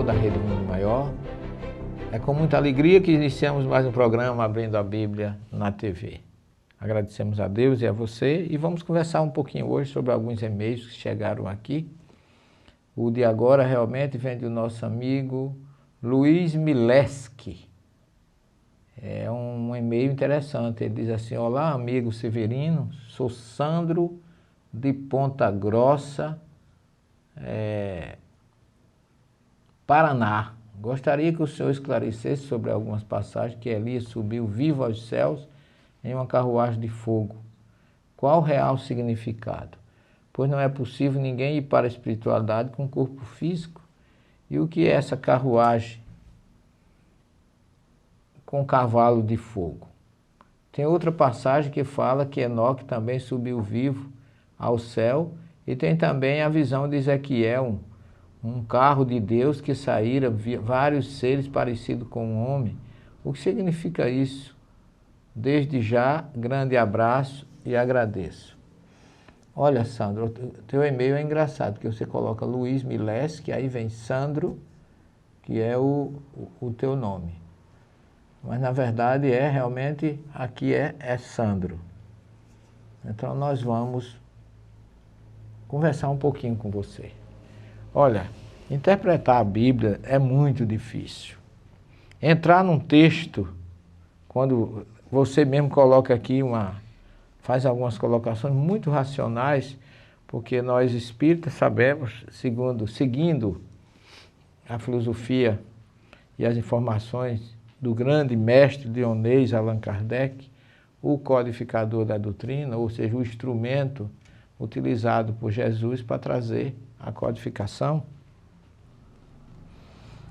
da Rede Mundo Maior. É com muita alegria que iniciamos mais um programa Abrindo a Bíblia na TV. Agradecemos a Deus e a você e vamos conversar um pouquinho hoje sobre alguns e-mails que chegaram aqui. O de agora realmente vem do nosso amigo Luiz Mileski. É um e-mail interessante. Ele diz assim: olá, amigo Severino, sou Sandro de Ponta Grossa, Paraná. Gostaria que o senhor esclarecesse sobre algumas passagens que Elias subiu vivo aos céus em uma carruagem de fogo. Qual o real significado? Pois não é possível ninguém ir para a espiritualidade com corpo físico. E o que é essa carruagem com cavalo de fogo? Tem outra passagem que fala que Enoque também subiu vivo ao céu, e tem também a visão de Ezequiel, um carro de Deus que saíra vários seres parecidos com um homem. O que significa isso? Desde já, grande abraço e agradeço. Olha, Sandro, teu e-mail é engraçado, porque você coloca Luiz Mileski, aí vem Sandro, que é o teu nome. Mas na verdade realmente, aqui é Sandro. Então nós vamos conversar um pouquinho com você. Olha, interpretar a Bíblia é muito difícil. Entrar num texto, quando você mesmo coloca aqui faz algumas colocações muito racionais, porque nós espíritas sabemos, seguindo a filosofia e as informações do grande mestre Dionês Allan Kardec, o codificador da doutrina, ou seja, o instrumento utilizado por Jesus para trazer a codificação.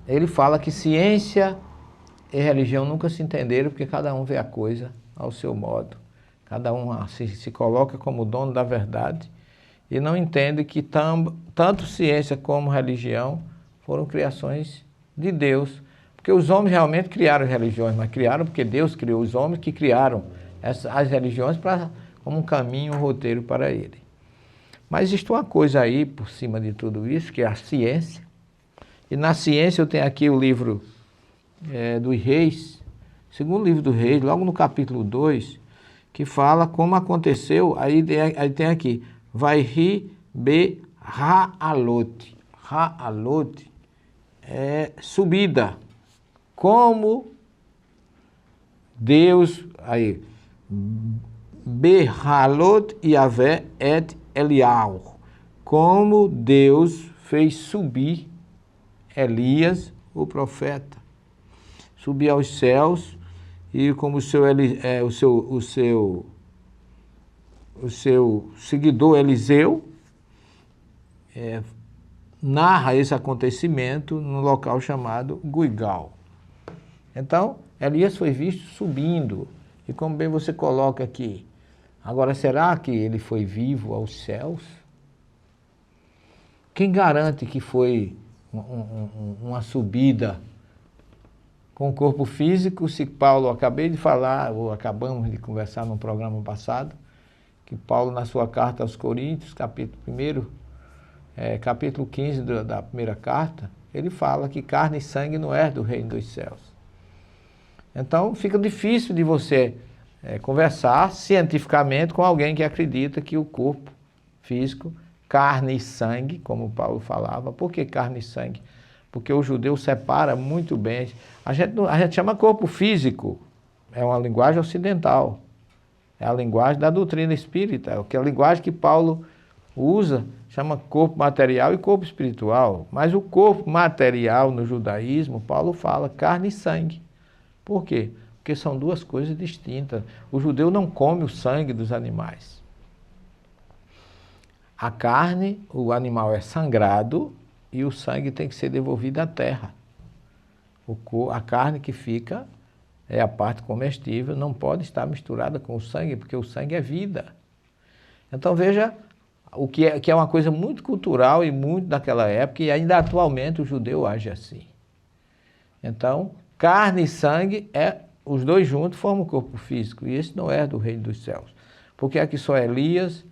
Ele fala que ciência e religião nunca se entenderam, porque cada um vê a coisa ao seu modo. Cada um se coloca como dono da verdade e não entende que tanto ciência como religião foram criações de Deus. Porque os homens realmente criaram religiões, mas criaram porque Deus criou os homens que criaram as religiões como um caminho, um roteiro para ele. Mas existe uma coisa aí por cima de tudo isso, que é a ciência. E na ciência eu tenho aqui o livro dos Reis, segundo livro dos Reis, logo no capítulo 2, que fala como aconteceu, aí tem aqui, Vayhi be Ha'alot. Ha'alot é subida. Como Deus, aí, Behalot Yahvé et Eliyahu, como Deus fez subir Elias, o profeta, subir aos céus, e como o seu seguidor Eliseu narra esse acontecimento no local chamado Guigal. Então, Elias foi visto subindo, e como bem você coloca aqui, agora será que ele foi vivo aos céus? Quem garante que foi uma subida com o corpo físico? Se Paulo, acabei de falar, ou acabamos de conversar no programa passado, que Paulo na sua carta aos Coríntios, capítulo 15 da primeira carta, ele fala que carne e sangue não é do reino dos céus. Então fica difícil de você conversar cientificamente com alguém que acredita que o corpo físico, carne e sangue, como Paulo falava. Por que carne e sangue? Porque o judeu separa muito bem. A gente chama corpo físico, é uma linguagem ocidental, é a linguagem da doutrina espírita, que é a linguagem que Paulo usa, chama corpo material e corpo espiritual. Mas o corpo material no judaísmo, Paulo fala carne e sangue. Por quê? Porque são duas coisas distintas. O judeu não come o sangue dos animais. A carne, o animal é sangrado e o sangue tem que ser devolvido à terra. A carne que fica é a parte comestível, não pode estar misturada com o sangue, porque o sangue é vida. Então veja o que é uma coisa muito cultural e muito daquela época, e ainda atualmente o judeu age assim. Então, carne e sangue, os dois juntos formam o corpo físico, e esse não é do reino dos céus. Porque aqui só Elias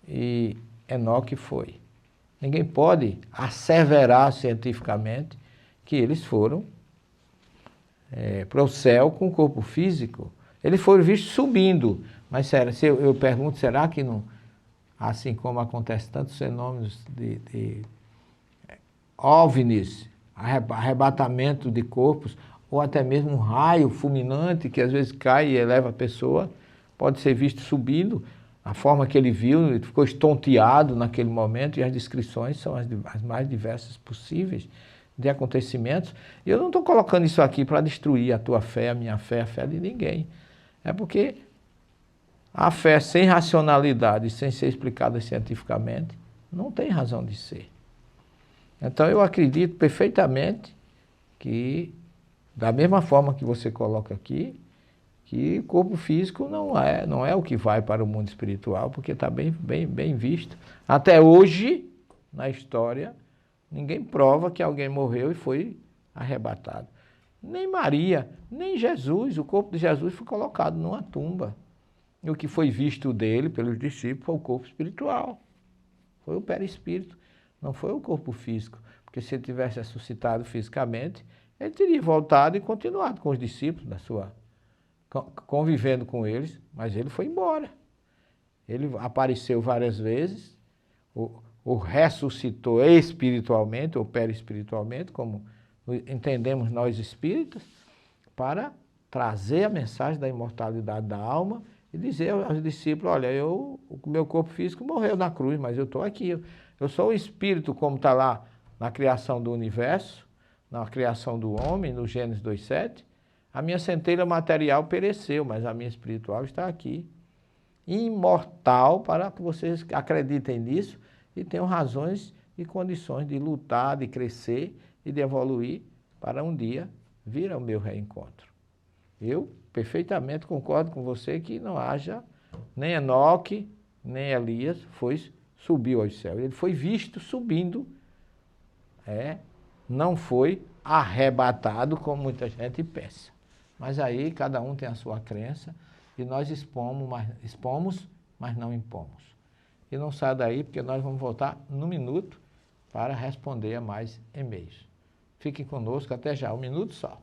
e Enoque foi. Ninguém pode asseverar cientificamente que eles foram para o céu com o corpo físico. Eles foram vistos subindo, mas se eu pergunto, será que não, assim como acontece tantos fenômenos de OVNIs, arrebatamento de corpos, ou até mesmo um raio fulminante que às vezes cai e eleva a pessoa, pode ser visto subindo, a forma que ele viu, ele ficou estonteado naquele momento, e as descrições são as mais diversas possíveis de acontecimentos. E eu não estou colocando isso aqui para destruir a tua fé, a minha fé, a fé de ninguém. É porque a fé sem racionalidade, sem ser explicada cientificamente, não tem razão de ser. Então eu acredito perfeitamente que, da mesma forma que você coloca aqui, que o corpo físico não é o que vai para o mundo espiritual, porque está bem visto. Até hoje, na história, ninguém prova que alguém morreu e foi arrebatado. Nem Maria, nem Jesus. O corpo de Jesus foi colocado numa tumba. E o que foi visto dele pelos discípulos foi o corpo espiritual. Foi o perispírito, não foi o corpo físico. Porque se ele tivesse ressuscitado fisicamente, ele teria voltado e continuado com os discípulos convivendo com eles, mas ele foi embora. Ele apareceu várias vezes, ou ressuscitou espiritualmente ou perispiritualmente, como entendemos nós espíritas, para trazer a mensagem da imortalidade da alma e dizer aos discípulos, olha, o meu corpo físico morreu na cruz, mas eu estou aqui. Eu sou o espírito, como está lá na criação do universo, na criação do homem, no Gênesis 2:7. A minha centelha material pereceu, mas a minha espiritual está aqui. Imortal, para que vocês acreditem nisso e tenham razões e condições de lutar, de crescer e de evoluir para um dia vir ao meu reencontro. Eu perfeitamente concordo com você que não haja nem Enoque, nem Elias subiu aos céus. Ele foi visto subindo, não foi arrebatado como muita gente pensa. Mas aí cada um tem a sua crença e nós expomos, mas não impomos. E não saia daí porque nós vamos voltar no minuto para responder a mais e-mails. Fiquem conosco, até já, 1 minuto só.